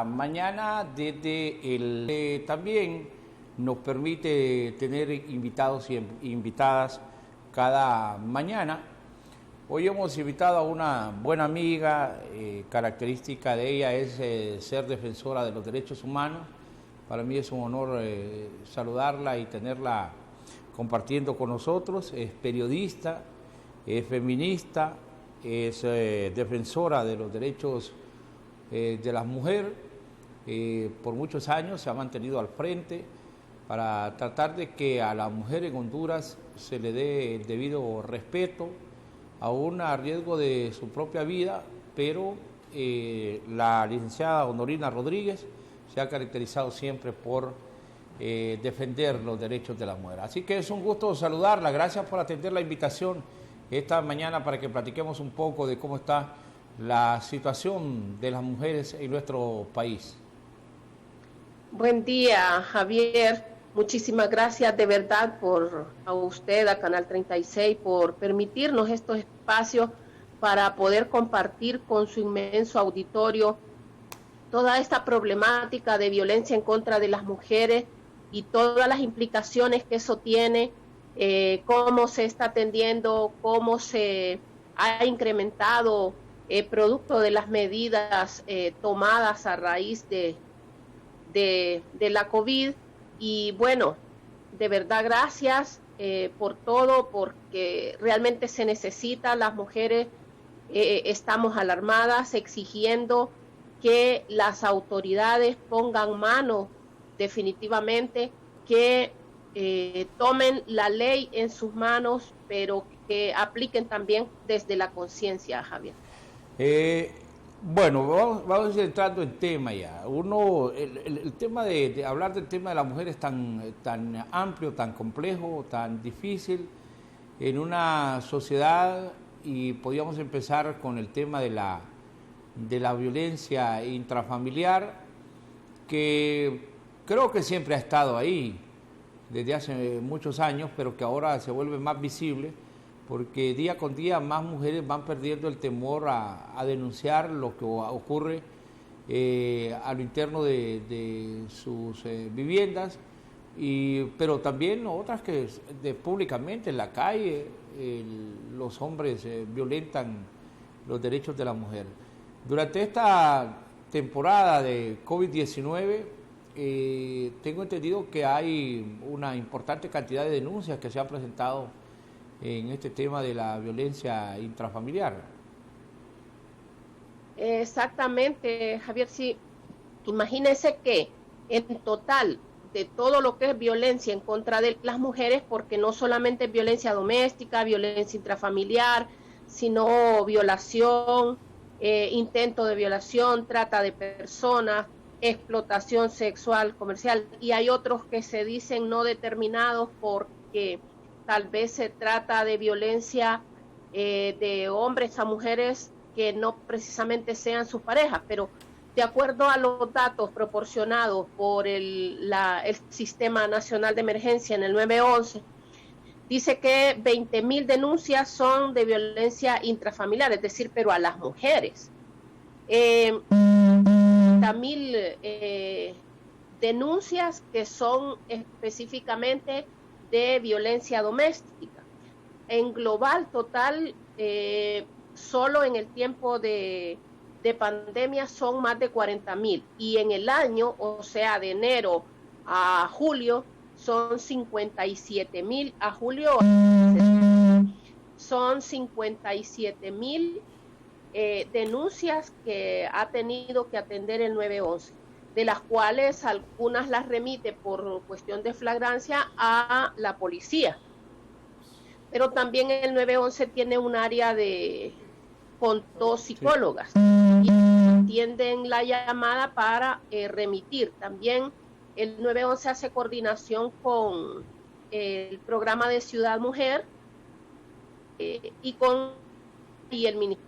Mañana también nos permite tener invitados y invitadas cada mañana. Hoy hemos invitado a una buena amiga, característica de ella es ser defensora de los derechos humanos. Para mí es un honor saludarla y tenerla compartiendo con nosotros. Es periodista, es feminista, es defensora de los derechos de las mujeres. Por muchos años se ha mantenido al frente para tratar de que a la mujer en Honduras se le dé el debido respeto, aún a riesgo de su propia vida, pero la licenciada Honorina Rodríguez se ha caracterizado siempre por defender los derechos de la mujer. Así que es un gusto saludarla, gracias por atender la invitación esta mañana para que platiquemos un poco de cómo está la situación de las mujeres en nuestro país. Buen día, Javier. Muchísimas gracias de verdad a usted, a Canal 36, por permitirnos estos espacios para poder compartir con su inmenso auditorio toda esta problemática de violencia en contra de las mujeres y todas las implicaciones que eso tiene, cómo se está atendiendo, cómo se ha incrementado producto de las medidas tomadas a raíz de la COVID. Y bueno, de verdad gracias por todo, porque realmente se necesita. Las mujeres estamos alarmadas, exigiendo que las autoridades pongan mano definitivamente, que tomen la ley en sus manos, pero que apliquen también desde la conciencia, Javier. Bueno, vamos entrando en tema ya. El tema de hablar del tema de la mujer es tan amplio, tan complejo, tan difícil en una sociedad, y podríamos empezar con el tema de la violencia intrafamiliar, que creo que siempre ha estado ahí desde hace muchos años, pero que ahora se vuelve más visible, porque día con día más mujeres van perdiendo el temor a denunciar lo que ocurre a lo interno de sus viviendas, pero también otras que públicamente en la calle los hombres violentan los derechos de la mujer. Durante esta temporada de COVID-19 tengo entendido que hay una importante cantidad de denuncias que se han presentado en este tema de la violencia intrafamiliar. Exactamente, Javier, sí. Imagínese que en total de todo lo que es violencia en contra de las mujeres, porque no solamente es violencia doméstica, violencia intrafamiliar, sino violación, intento de violación, trata de personas, explotación sexual, comercial, y hay otros que se dicen no determinados porque tal vez se trata de violencia de hombres a mujeres que no precisamente sean sus parejas, pero de acuerdo a los datos proporcionados por el Sistema Nacional de Emergencia en el 911, dice que 20,000 denuncias son de violencia intrafamiliar, es decir, pero a las mujeres. 30,000 denuncias que son específicamente de violencia doméstica. En global, total, solo en el tiempo de pandemia son más de 40,000, y en el año, o sea, de enero a julio, son 57,000, a julio son 57,000 denuncias que ha tenido que atender el 911, de las cuales algunas las remite por cuestión de flagrancia a la policía. Pero también el 911 tiene un área con 2 psicólogas y atienden la llamada para remitir. También el 911 hace coordinación con el programa de Ciudad Mujer y el Ministerio.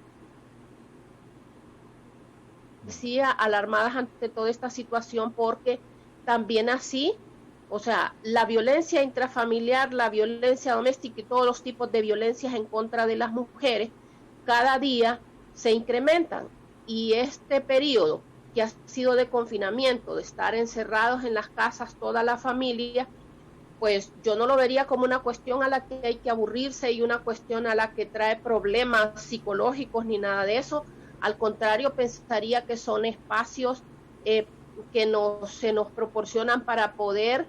Decía, alarmadas ante toda esta situación, porque también así, o sea, la violencia intrafamiliar, la violencia doméstica y todos los tipos de violencias en contra de las mujeres cada día se incrementan, y este periodo que ha sido de confinamiento, de estar encerrados en las casas toda la familia, pues yo no lo vería como una cuestión a la que hay que aburrirse y una cuestión a la que trae problemas psicológicos ni nada de eso. Al contrario, pensaría que son espacios que se nos proporcionan para poder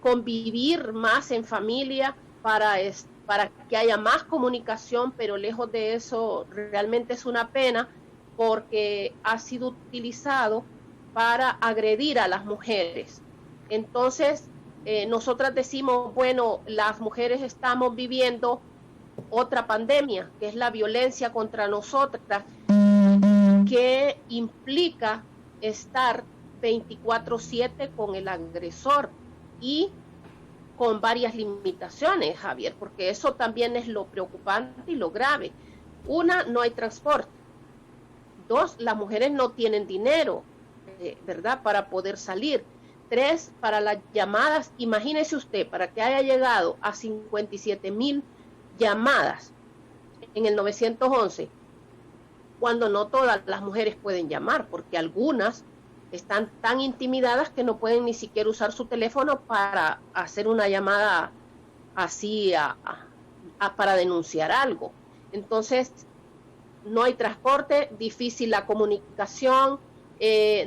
convivir más en familia, para que haya más comunicación, pero lejos de eso realmente es una pena porque ha sido utilizado para agredir a las mujeres. Entonces, nosotras decimos, bueno, las mujeres estamos viviendo otra pandemia, que es la violencia contra nosotras, que implica estar 24/7 con el agresor y con varias limitaciones, Javier, porque eso también es lo preocupante y lo grave. Una, no hay transporte. Dos, las mujeres no tienen dinero, ¿verdad?, para poder salir. Tres, para las llamadas, imagínese usted, para que haya llegado a 57,000 llamadas en el 911, cuando no todas las mujeres pueden llamar, porque algunas están tan intimidadas que no pueden ni siquiera usar su teléfono para hacer una llamada así para denunciar algo. Entonces, no hay transporte, difícil la comunicación,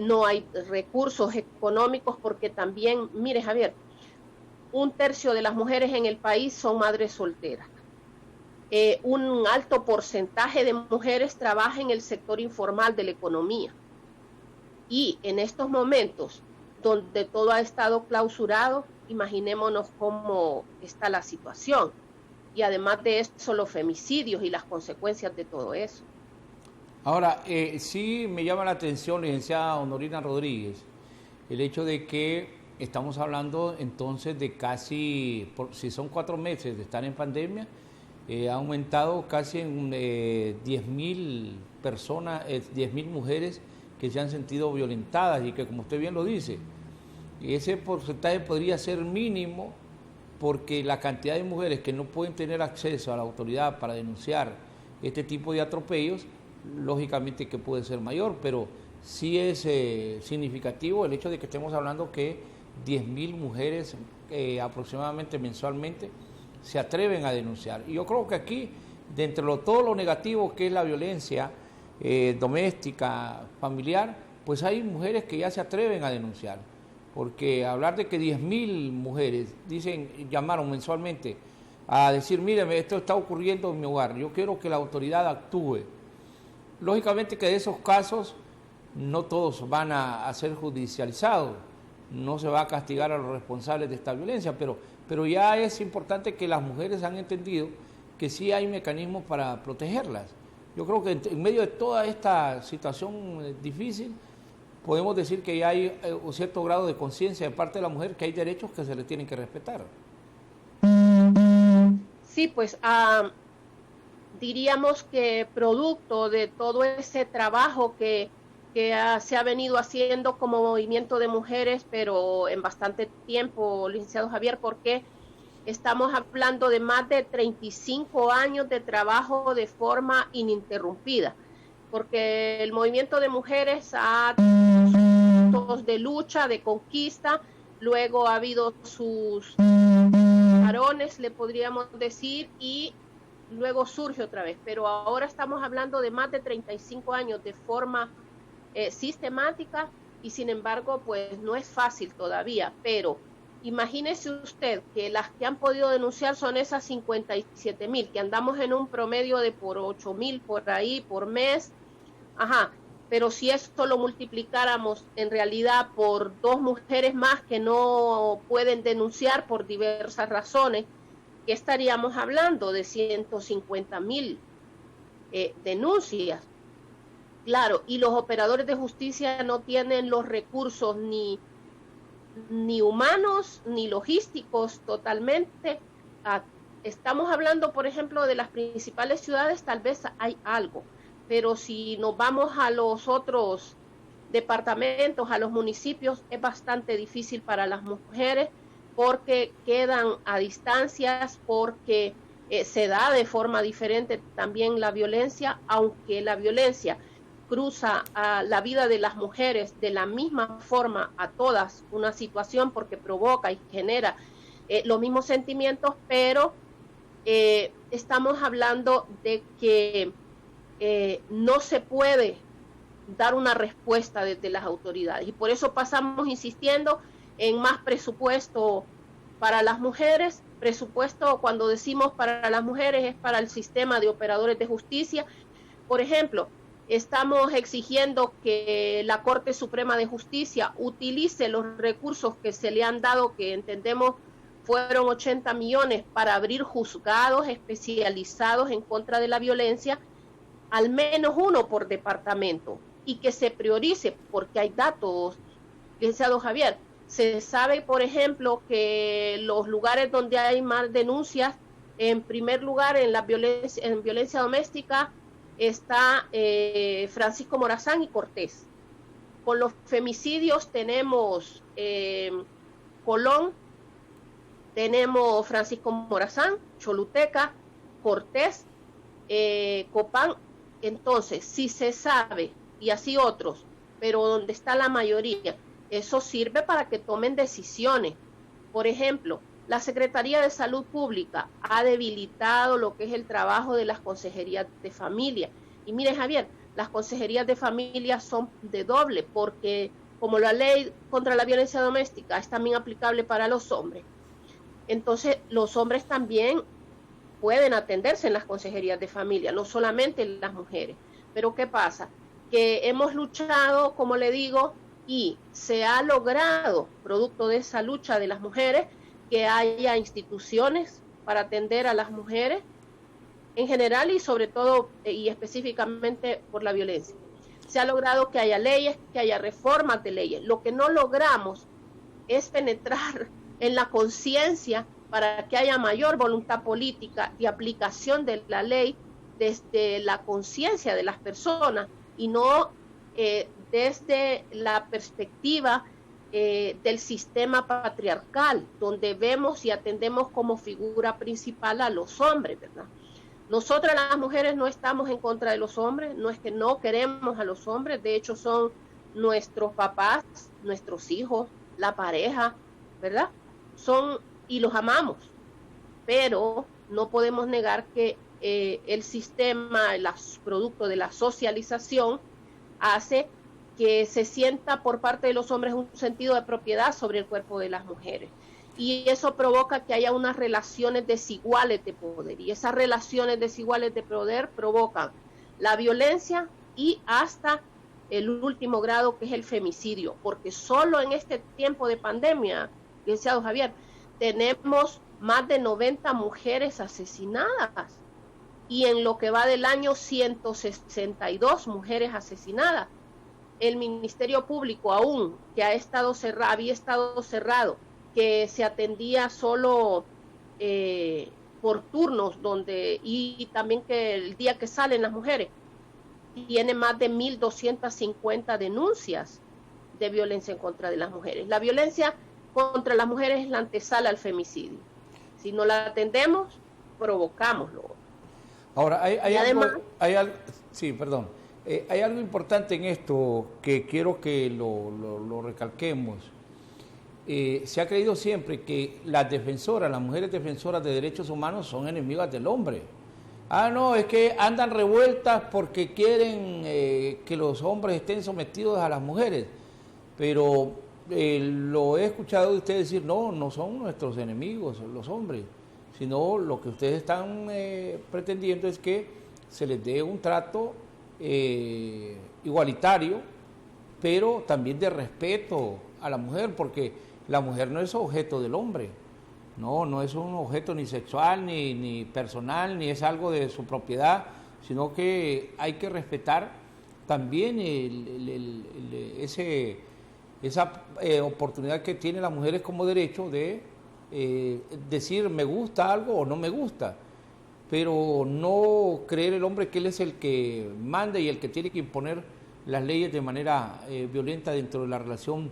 no hay recursos económicos, porque también, mire Javier, 1/3 de las mujeres en el país son madres solteras. Un alto porcentaje de mujeres trabaja en el sector informal de la economía. Y en estos momentos, donde todo ha estado clausurado, imaginémonos cómo está la situación. Y además de eso, los femicidios y las consecuencias de todo eso. Ahora, sí me llama la atención, licenciada Honorina Rodríguez, el hecho de que estamos hablando entonces de casi, si son 4 meses de estar en pandemia, ha aumentado casi en 10,000 personas, 10,000 mujeres que se han sentido violentadas y que, como usted bien lo dice, ese porcentaje podría ser mínimo porque la cantidad de mujeres que no pueden tener acceso a la autoridad para denunciar este tipo de atropellos, lógicamente que puede ser mayor, pero sí es significativo el hecho de que estemos hablando que 10,000 mujeres aproximadamente mensualmente se atreven a denunciar. Y yo creo que aquí, dentro de todo lo negativo que es la violencia doméstica, familiar, pues hay mujeres que ya se atreven a denunciar, porque hablar de que 10,000 mujeres llamaron mensualmente a decir, míreme, esto está ocurriendo en mi hogar, yo quiero que la autoridad actúe. Lógicamente que de esos casos no todos van a ser judicializados, no se va a castigar a los responsables de esta violencia, pero ya es importante que las mujeres han entendido que sí hay mecanismos para protegerlas. Yo creo que en medio de toda esta situación difícil, podemos decir que ya hay un cierto grado de conciencia de parte de la mujer que hay derechos que se le tienen que respetar. Sí, pues diríamos que producto de todo ese trabajo que se ha venido haciendo como movimiento de mujeres, pero en bastante tiempo, licenciado Javier, porque estamos hablando de más de 35 años de trabajo de forma ininterrumpida, porque el movimiento de mujeres ha tenido de lucha, de conquista, luego ha habido sus varones, le podríamos decir, y luego surge otra vez, pero ahora estamos hablando de más de 35 años de forma sistemática, y sin embargo, pues no es fácil todavía, pero imagínese usted que las que han podido denunciar son esas 57,000, que andamos en un promedio de por 8,000 por ahí, por mes, pero si esto lo multiplicáramos en realidad por 2 mujeres más que no pueden denunciar por diversas razones, ¿qué estaríamos hablando? De 150,000 denuncias. Claro, y los operadores de justicia no tienen los recursos ni humanos ni logísticos totalmente. Estamos hablando, por ejemplo, de las principales ciudades, tal vez hay algo, pero si nos vamos a los otros departamentos, a los municipios, es bastante difícil para las mujeres porque quedan a distancias, porque se da de forma diferente también la violencia, aunque la violencia cruza a la vida de las mujeres de la misma forma a todas una situación porque provoca y genera los mismos sentimientos, pero estamos hablando de que no se puede dar una respuesta desde las autoridades y por eso pasamos insistiendo en más presupuesto para las mujeres. Presupuesto, cuando decimos para las mujeres, es para el sistema de operadores de justicia. Por ejemplo, estamos exigiendo que la Corte Suprema de Justicia utilice los recursos que se le han dado, que entendemos fueron 80 millones, para abrir juzgados especializados en contra de la violencia, al menos uno por departamento, y que se priorice, porque hay datos, licenciado Javier. Se sabe, por ejemplo, que los lugares donde hay más denuncias, en primer lugar en violencia doméstica, está Francisco Morazán y Cortés. Con los femicidios tenemos Colón, tenemos Francisco Morazán, Choluteca, Cortés, Copán. Entonces, si se sabe, y así otros, pero donde está la mayoría, eso sirve para que tomen decisiones. Por ejemplo, la Secretaría de Salud Pública ha debilitado lo que es el trabajo de las consejerías de familia. Y mire, Javier, las consejerías de familia son de doble, porque como la ley contra la violencia doméstica es también aplicable para los hombres, entonces los hombres también pueden atenderse en las consejerías de familia, no solamente las mujeres. Pero ¿qué pasa? Que hemos luchado, como le digo, y se ha logrado, producto de esa lucha de las mujeres, que haya instituciones para atender a las mujeres en general y sobre todo y específicamente por la violencia. Se ha logrado que haya leyes, que haya reformas de leyes. Lo que no logramos es penetrar en la conciencia para que haya mayor voluntad política de aplicación de la ley desde la conciencia de las personas y no desde la perspectiva del sistema patriarcal, donde vemos y atendemos como figura principal a los hombres, ¿verdad? Nosotras las mujeres no estamos en contra de los hombres, no es que no queremos a los hombres, de hecho son nuestros papás, nuestros hijos, la pareja, ¿verdad? Son y los amamos, pero no podemos negar que el sistema, el producto de la socialización, hace que se sienta por parte de los hombres un sentido de propiedad sobre el cuerpo de las mujeres. Y eso provoca que haya unas relaciones desiguales de poder. Y esas relaciones desiguales de poder provocan la violencia y hasta el último grado, que es el femicidio. Porque solo en este tiempo de pandemia, licenciado Javier, tenemos más de 90 mujeres asesinadas. Y en lo que va del año, 162 mujeres asesinadas. El Ministerio Público aún, que había estado cerrado, que se atendía solo por turnos, y también que el día que salen las mujeres, tiene más de 1.250 denuncias de violencia en contra de las mujeres. La violencia contra las mujeres es la antesala al femicidio. Si no la atendemos, provocámoslo. Ahora, hay algo importante en esto que quiero que lo recalquemos. Se ha creído siempre que las mujeres defensoras de derechos humanos son enemigas del hombre. No, es que andan revueltas porque quieren que los hombres estén sometidos a las mujeres. Pero lo he escuchado de ustedes decir, no son nuestros enemigos los hombres, sino lo que ustedes están pretendiendo es que se les dé un trato igualitario, pero también de respeto a la mujer, porque la mujer no es objeto del hombre, no es un objeto ni sexual, ni personal, ni es algo de su propiedad, sino que hay que respetar también esa oportunidad que tienen las mujeres como derecho de decir me gusta algo o no me gusta, pero no creer el hombre que él es el que manda y el que tiene que imponer las leyes de manera violenta dentro de la relación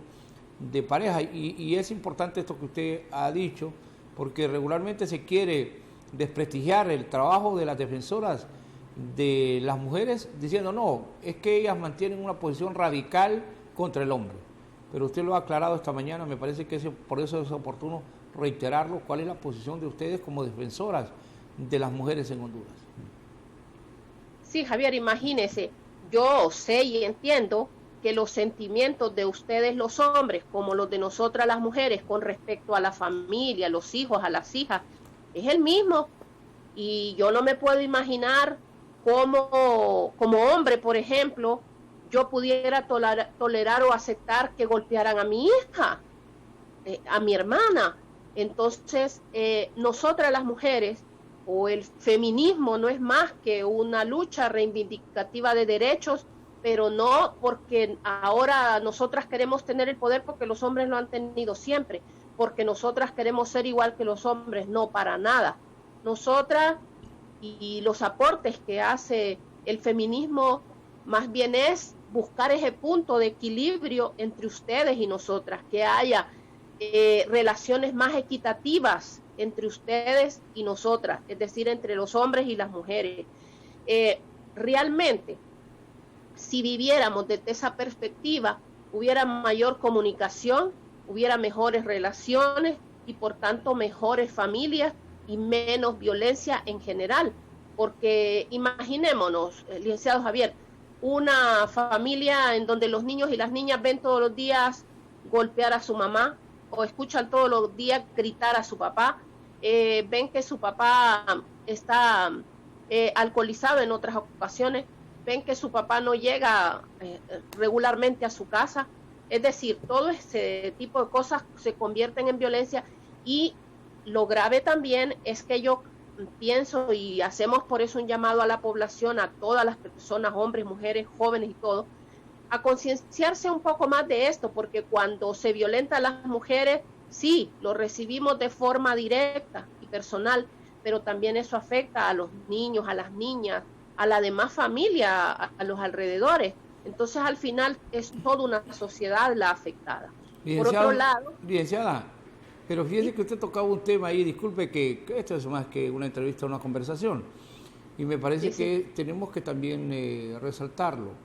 de pareja. Y es importante esto que usted ha dicho, porque regularmente se quiere desprestigiar el trabajo de las defensoras de las mujeres diciendo, no, es que ellas mantienen una posición radical contra el hombre. Pero usted lo ha aclarado esta mañana, me parece que por eso es oportuno reiterarlo, cuál es la posición de ustedes como defensoras de las mujeres en Honduras. Sí, Javier, imagínese, yo sé y entiendo que los sentimientos de ustedes los hombres, como los de nosotras las mujeres, con respecto a la familia, a los hijos, a las hijas, es el mismo. Y yo no me puedo imaginar cómo, como hombre, por ejemplo, yo pudiera tolerar o aceptar que golpearan a mi hija, a mi hermana. Entonces, nosotras las mujeres, o el feminismo no es más que una lucha reivindicativa de derechos, pero no porque ahora nosotras queremos tener el poder porque los hombres lo han tenido siempre, porque nosotras queremos ser igual que los hombres, no, para nada. Nosotras y los aportes que hace el feminismo más bien es buscar ese punto de equilibrio entre ustedes y nosotras, que haya relaciones más equitativas entre ustedes y nosotras, es decir, entre los hombres y las mujeres. Realmente, si viviéramos desde esa perspectiva, hubiera mayor comunicación, hubiera mejores relaciones y por tanto mejores familias y menos violencia en general. Porque imaginémonos, licenciado Javier, una familia en donde los niños y las niñas ven todos los días golpear a su mamá o escuchan todos los días gritar a su papá, ven que su papá está alcoholizado en otras ocasiones, ven que su papá no llega regularmente a su casa. Es decir, todo ese tipo de cosas se convierten en violencia y lo grave también es que yo pienso y hacemos por eso un llamado a la población, a todas las personas, hombres, mujeres, jóvenes y todo, a concienciarse un poco más de esto, porque cuando se violenta a las mujeres, sí, lo recibimos de forma directa y personal, pero también eso afecta a los niños, a las niñas, a la demás familia, a los alrededores. Entonces, al final, es toda una sociedad la afectada. Por otro lado... Licenciada, pero fíjese que usted tocaba un tema ahí, disculpe que esto es más que una entrevista, una conversación, y me parece que tenemos que también resaltarlo.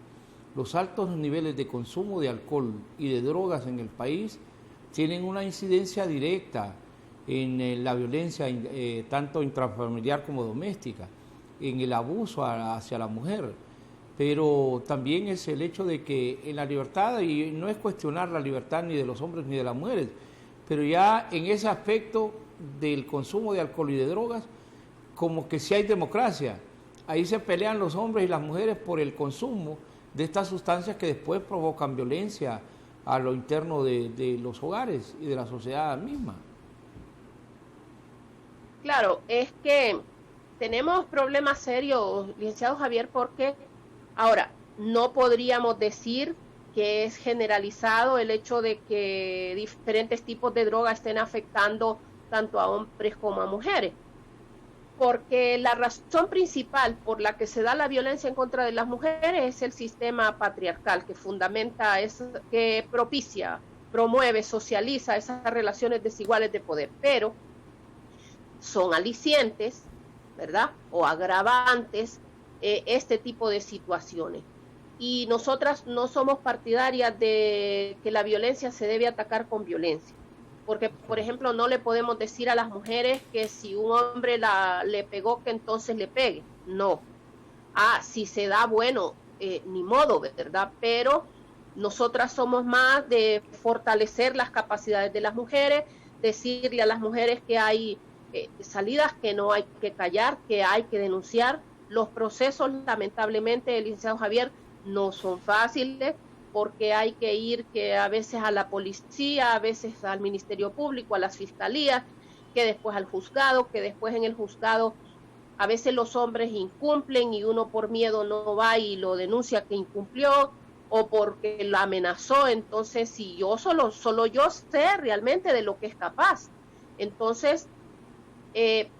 Los altos niveles de consumo de alcohol y de drogas en el país tienen una incidencia directa en la violencia, tanto intrafamiliar como doméstica, en el abuso hacia la mujer, pero también es el hecho de que en la libertad, y no es cuestionar la libertad ni de los hombres ni de las mujeres, pero ya en ese aspecto del consumo de alcohol y de drogas, como que sí hay democracia. Ahí se pelean los hombres y las mujeres por el consumo de estas sustancias que después provocan violencia a lo interno de los hogares y de la sociedad misma. Claro, es que tenemos problemas serios, licenciado Javier, porque ahora no podríamos decir que es generalizado el hecho de que diferentes tipos de drogas estén afectando tanto a hombres como a mujeres, porque la razón principal por la que se da la violencia en contra de las mujeres es el sistema patriarcal que fundamenta, que propicia, promueve, socializa esas relaciones desiguales de poder, pero son alicientes, ¿verdad?, o agravantes este tipo de situaciones. Y nosotras no somos partidarias de que la violencia se debe atacar con violencia. Porque, por ejemplo, no le podemos decir a las mujeres que si un hombre le pegó, que entonces le pegue. No. Si se da, bueno, ni modo, ¿verdad? Pero nosotras somos más de fortalecer las capacidades de las mujeres, decirle a las mujeres que hay salidas, que no hay que callar, que hay que denunciar. Los procesos, lamentablemente, el licenciado Javier, no son fáciles, porque hay que ir que a veces a la policía, a veces al Ministerio Público, a las fiscalías, que después al juzgado, que después en el juzgado a veces los hombres incumplen y uno por miedo no va y lo denuncia que incumplió o porque lo amenazó. Entonces, si yo solo yo sé realmente de lo que es capaz. Entonces,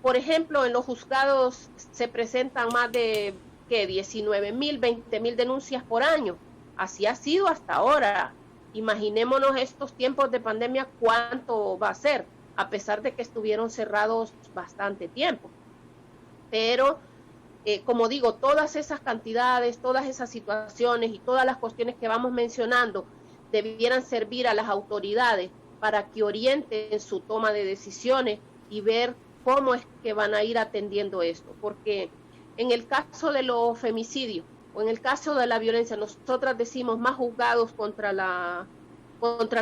por ejemplo, en los juzgados se presentan más de 19,000, 20,000 denuncias por año. Así ha sido hasta ahora. Imaginémonos estos tiempos de pandemia, cuánto va a ser, a pesar de que estuvieron cerrados bastante tiempo. Pero como digo, todas esas cantidades, todas esas situaciones y todas las cuestiones que vamos mencionando debieran servir a las autoridades para que orienten su toma de decisiones y ver cómo es que van a ir atendiendo esto. Porque en el caso de los femicidios o en el caso de la violencia, nosotras decimos más juzgados contra la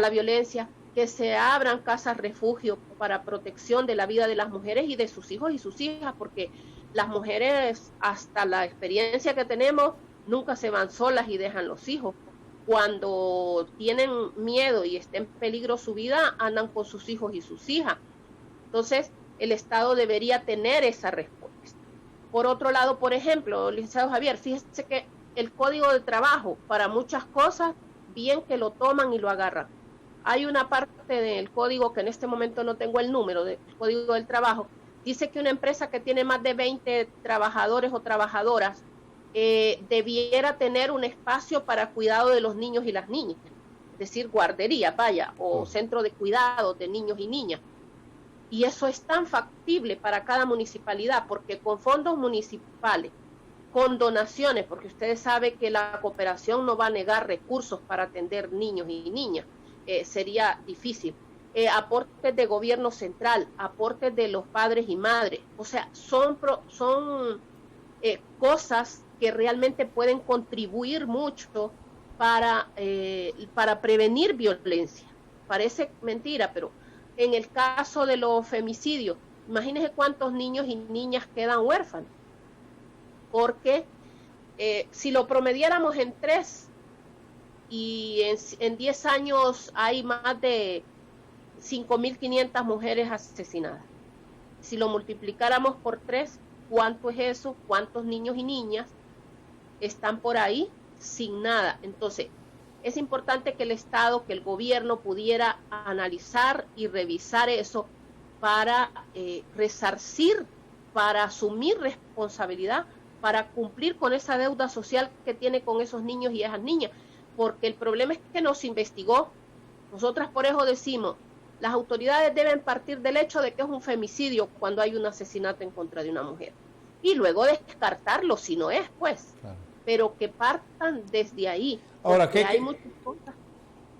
violencia, que se abran casas refugio para protección de la vida de las mujeres y de sus hijos y sus hijas, porque las mujeres, hasta la experiencia que tenemos, nunca se van solas y dejan los hijos. Cuando tienen miedo y está en peligro su vida, andan con sus hijos y sus hijas. Entonces, el Estado debería tener esa respuesta. Por otro lado, por ejemplo, licenciado Javier, fíjese que el Código de Trabajo, para muchas cosas, bien que lo toman y lo agarran. Hay una parte del código, que en este momento no tengo el número, del Código del Trabajo, dice que una empresa que tiene más de 20 trabajadores o trabajadoras debiera tener un espacio para cuidado de los niños y las niñas, es decir, guardería, vaya, o centro de cuidado de niños y niñas. Y eso es tan factible para cada municipalidad, porque con fondos municipales, con donaciones, porque ustedes saben que la cooperación no va a negar recursos para atender niños y niñas, sería difícil. Aportes de gobierno central, aportes de los padres y madres, o sea, son cosas que realmente pueden contribuir mucho para prevenir violencia. Parece mentira, pero en el caso de los femicidios, imagínense cuántos niños y niñas quedan huérfanos, porque si lo promediáramos en 3 y en 10 años hay más de 5.500 mujeres asesinadas. Si lo multiplicáramos por 3, ¿cuánto es eso? ¿Cuántos niños y niñas están por ahí sin nada? Entonces, es importante que el Estado, que el gobierno pudiera analizar y revisar eso para resarcir, para asumir responsabilidad, para cumplir con esa deuda social que tiene con esos niños y esas niñas, porque el problema es que no se investigó. Nosotras por eso decimos, las autoridades deben partir del hecho de que es un femicidio cuando hay un asesinato en contra de una mujer, y luego descartarlo si no es, pues, claro. Pero que partan desde ahí. Ahora, ¿qué hay muchas cosas?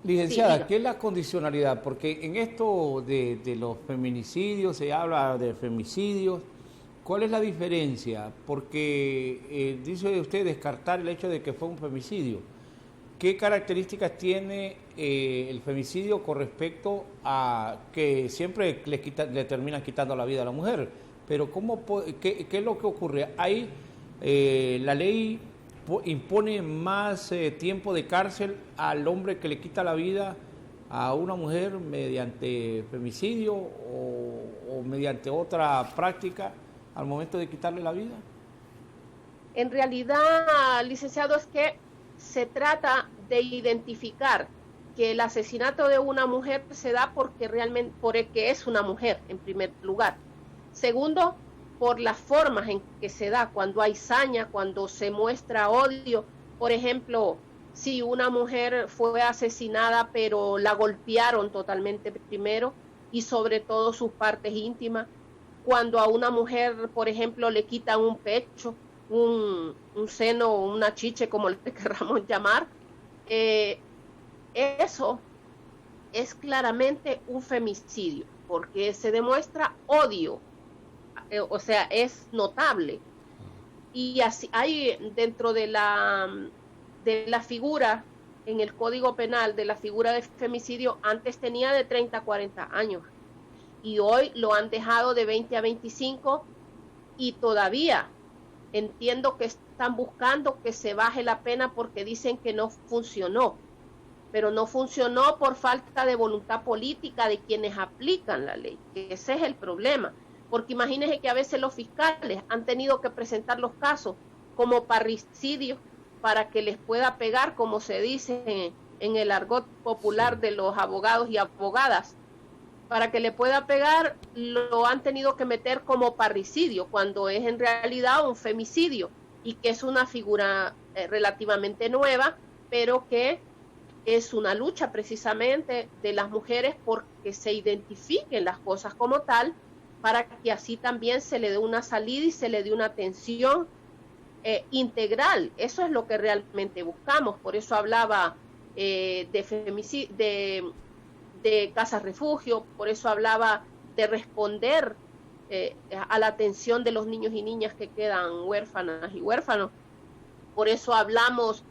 Licenciada, sí, ¿qué es la condicionalidad? Porque en esto de los feminicidios se habla de femicidios. ¿Cuál es la diferencia? Porque dice usted descartar el hecho de que fue un femicidio. ¿Qué características tiene el femicidio con respecto a que siempre le terminan quitando la vida a la mujer? Pero ¿qué es lo que ocurre? Ahí la ley impone más tiempo de cárcel al hombre que le quita la vida a una mujer mediante femicidio o mediante otra práctica al momento de quitarle la vida. En realidad, licenciado, es que se trata de identificar que el asesinato de una mujer se da porque es una mujer, en primer lugar. Segundo, por las formas en que se da, cuando hay saña, cuando se muestra odio. Por ejemplo, si una mujer fue asesinada pero la golpearon totalmente primero, y sobre todo sus partes íntimas. Cuando a una mujer, por ejemplo, le quitan un pecho, un seno, una chiche, como le queramos llamar, eso es claramente un femicidio, porque se demuestra odio, o sea, es notable. Y así hay dentro de la figura en el Código Penal, de la figura de femicidio, antes tenía de 30 a 40 años, y hoy lo han dejado de 20 a 25, y todavía entiendo que están buscando que se baje la pena porque dicen que no funcionó, pero no funcionó por falta de voluntad política de quienes aplican la ley, que ese es el problema, porque imagínense que a veces los fiscales han tenido que presentar los casos como parricidio para que les pueda pegar, como se dice en el argot popular de los abogados y abogadas, para que le pueda pegar, lo han tenido que meter como parricidio, cuando es en realidad un femicidio, y que es una figura relativamente nueva, pero que es una lucha precisamente de las mujeres porque se identifiquen las cosas como tal, para que así también se le dé una salida y se le dé una atención integral. Eso es lo que realmente buscamos. Por eso hablaba de casas refugio, por eso hablaba de responder a la atención de los niños y niñas que quedan huérfanas y huérfanos. Por eso hablamos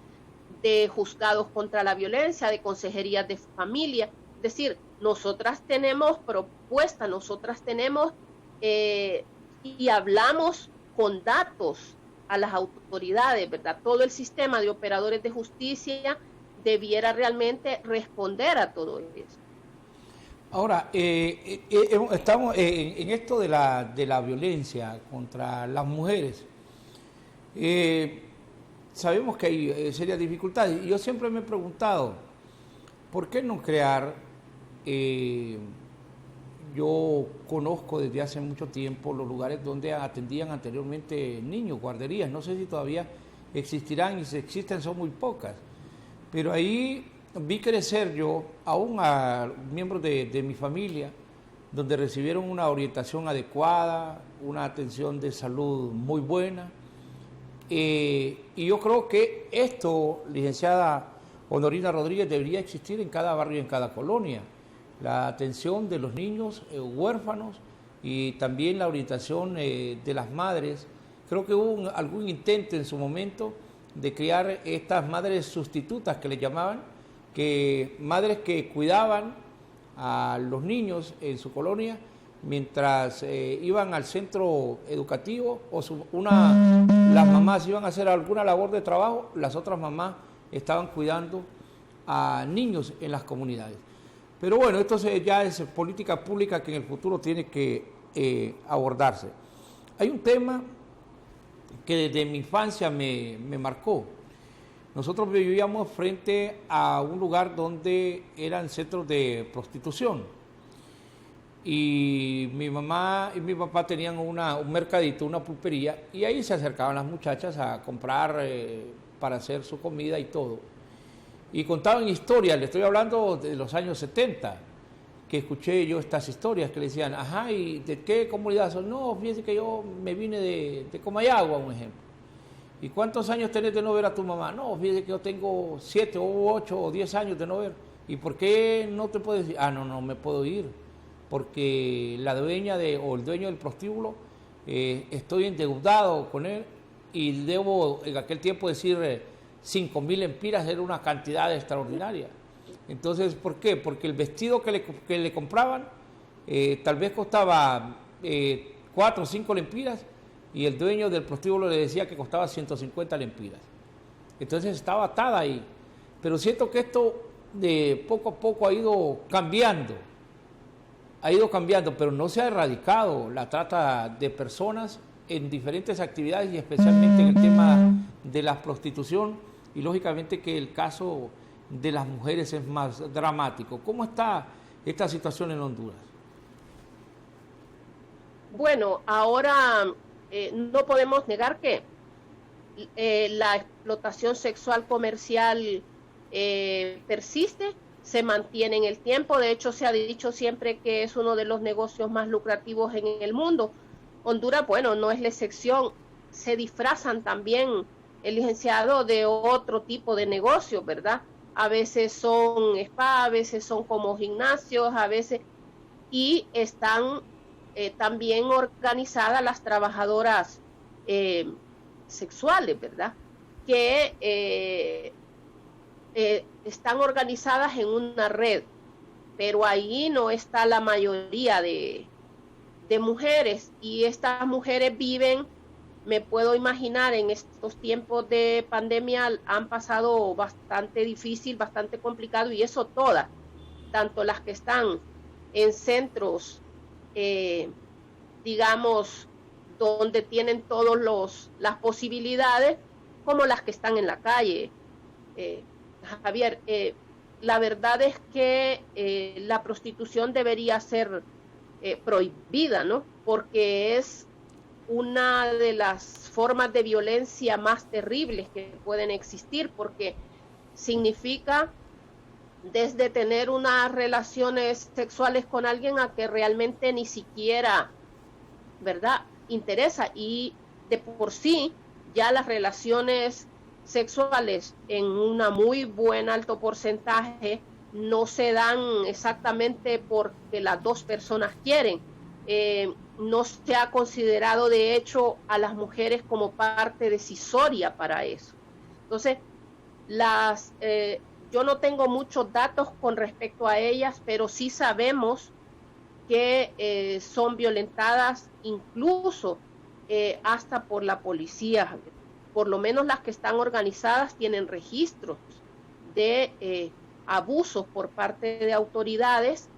de juzgados contra la violencia, de consejerías de familia. Es decir, nosotras tenemos propuestas, nosotras tenemos y hablamos con datos a las autoridades, ¿verdad? Todo el sistema de operadores de justicia debiera realmente responder a todo eso. Ahora, estamos en esto de la violencia contra las mujeres. Sabemos que hay serias dificultades. Y yo siempre me he preguntado, ¿por qué no crear? Yo conozco desde hace mucho tiempo los lugares donde atendían anteriormente niños, guarderías. No sé si todavía existirán, y si existen son muy pocas. Pero ahí vi crecer yo aún a miembros de mi familia, donde recibieron una orientación adecuada, una atención de salud muy buena. Y yo creo que esto, licenciada Honorina Rodríguez, debería existir en cada barrio y en cada colonia. La atención de los niños huérfanos y también la orientación de las madres. Creo que hubo algún intento en su momento de crear estas madres sustitutas que le llamaban, madres que cuidaban a los niños en su colonia mientras iban al centro educativo o las mamás iban a hacer alguna labor de trabajo, las otras mamás estaban cuidando a niños en las comunidades. Pero bueno, esto ya es política pública que en el futuro tiene que abordarse. Hay un tema que desde mi infancia me marcó. Nosotros vivíamos frente a un lugar donde eran centros de prostitución. Y mi mamá y mi papá tenían un mercadito, una pulpería, y ahí se acercaban las muchachas a comprar para hacer su comida y todo. Y contaban historias, le estoy hablando de los años 70, que escuché yo estas historias que le decían, ajá, ¿y de qué comunidad son? No, fíjense que yo me vine de Comayagua, un ejemplo. ¿Y cuántos años tenés de no ver a tu mamá? No, fíjese que yo tengo 7 o 8 o 10 años de no ver. ¿Y por qué no te puedes ir? Ah, no me puedo ir, porque la dueña o el dueño del prostíbulo, estoy endeudado con él y debo en aquel tiempo decir 5.000 empiras, era una cantidad extraordinaria. Entonces, ¿por qué? Porque el vestido que le compraban tal vez costaba 4 o 5 lempiras y el dueño del prostíbulo le decía que costaba 150 lempiras. Entonces estaba atada ahí. Pero siento que esto de poco a poco ha ido cambiando, pero no se ha erradicado la trata de personas en diferentes actividades y especialmente en el tema de la prostitución, y lógicamente que el caso de las mujeres es más dramático. ¿Cómo está esta situación en Honduras? Bueno, ahora no podemos negar que la explotación sexual comercial persiste, se mantiene en el tiempo. De hecho, se ha dicho siempre que es uno de los negocios más lucrativos en el mundo. Honduras, bueno, no es la excepción. Se disfrazan también, el licenciado, de otro tipo de negocios, ¿verdad? A veces son spa, a veces son como gimnasios, a veces, y están también organizadas las trabajadoras sexuales, ¿verdad? Que están organizadas en una red, pero ahí no está la mayoría de mujeres, y estas mujeres viven, me puedo imaginar, en estos tiempos de pandemia han pasado bastante difícil, bastante complicado, y eso todas, tanto las que están en centros, digamos, donde tienen todas las posibilidades, como las que están en la calle. Javier, la verdad es que la prostitución debería ser prohibida, ¿no? Porque es una de las formas de violencia más terribles que pueden existir, porque significa desde tener unas relaciones sexuales con alguien a que realmente ni siquiera, ¿verdad?, interesa, y de por sí ya las relaciones sexuales en una muy buen alto porcentaje no se dan exactamente porque las dos personas quieren. No se ha considerado de hecho a las mujeres como parte decisoria para eso. Entonces, yo no tengo muchos datos con respecto a ellas, pero sí sabemos que son violentadas incluso hasta por la policía. Por lo menos las que están organizadas tienen registros de abusos por parte de autoridades,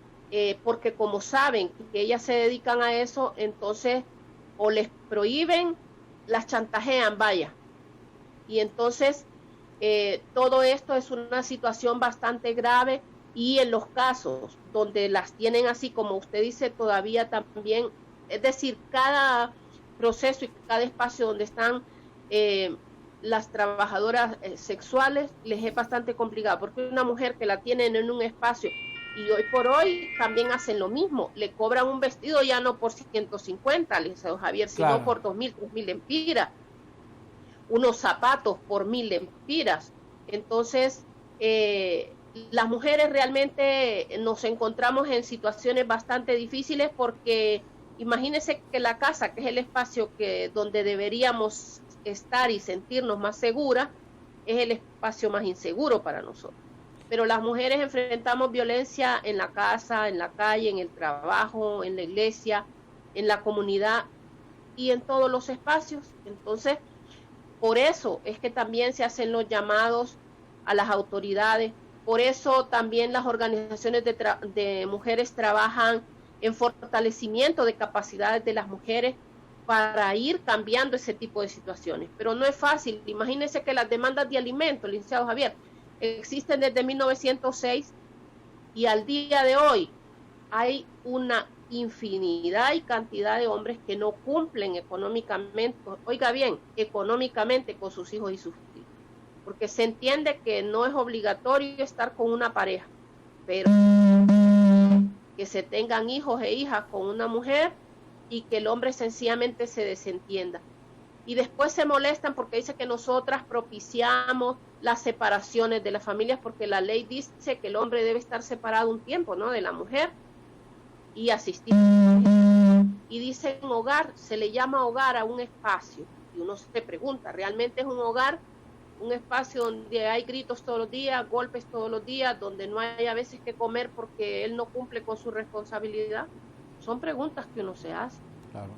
porque como saben que ellas se dedican a eso, entonces o les prohíben, las chantajean, vaya. Y entonces todo esto es una situación bastante grave, y en los casos donde las tienen así, como usted dice, todavía también, es decir, cada proceso y cada espacio donde están las trabajadoras sexuales les es bastante complicado, porque una mujer que la tienen en un espacio, y hoy por hoy también hacen lo mismo, le cobran un vestido ya no por 150, licenciado Javier, sino claro, por 2.000, 3.000 lempiras, unos zapatos por 1.000 lempiras. Entonces, las mujeres realmente nos encontramos en situaciones bastante difíciles, porque imagínense que la casa, que es el espacio donde deberíamos estar y sentirnos más seguras, es el espacio más inseguro para nosotros. Pero las mujeres enfrentamos violencia en la casa, en la calle, en el trabajo, en la iglesia, en la comunidad y en todos los espacios. Entonces, por eso es que también se hacen los llamados a las autoridades. Por eso también las organizaciones de mujeres trabajan en fortalecimiento de capacidades de las mujeres para ir cambiando ese tipo de situaciones. Pero no es fácil. Imagínense que las demandas de alimentos, licenciado Javier, existen desde 1906 y al día de hoy hay una infinidad y cantidad de hombres que no cumplen económicamente, oiga bien, económicamente con sus hijos y sus hijos, porque se entiende que no es obligatorio estar con una pareja, pero que se tengan hijos e hijas con una mujer y que el hombre sencillamente se desentienda. Y después se molestan porque dice que nosotras propiciamos las separaciones de las familias, porque la ley dice que el hombre debe estar separado un tiempo, ¿no?, de la mujer y asistir. Y dicen hogar, se le llama hogar a un espacio. Y uno se pregunta, ¿realmente es un hogar? Un espacio donde hay gritos todos los días, golpes todos los días, donde no hay a veces que comer porque él no cumple con su responsabilidad. Son preguntas que uno se hace. Claro.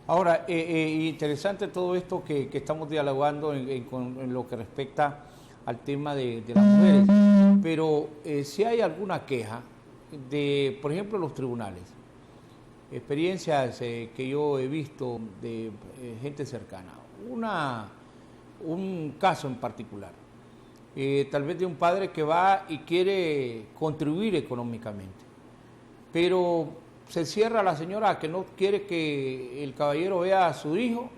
Ahora, interesante todo esto que estamos dialogando en lo que respecta al tema de las mujeres, pero si hay alguna queja de, por ejemplo, los tribunales, experiencias que yo he visto de gente cercana, un caso en particular, tal vez de un padre que va y quiere contribuir económicamente, pero se cierra la señora que no quiere que el caballero vea a su hijo,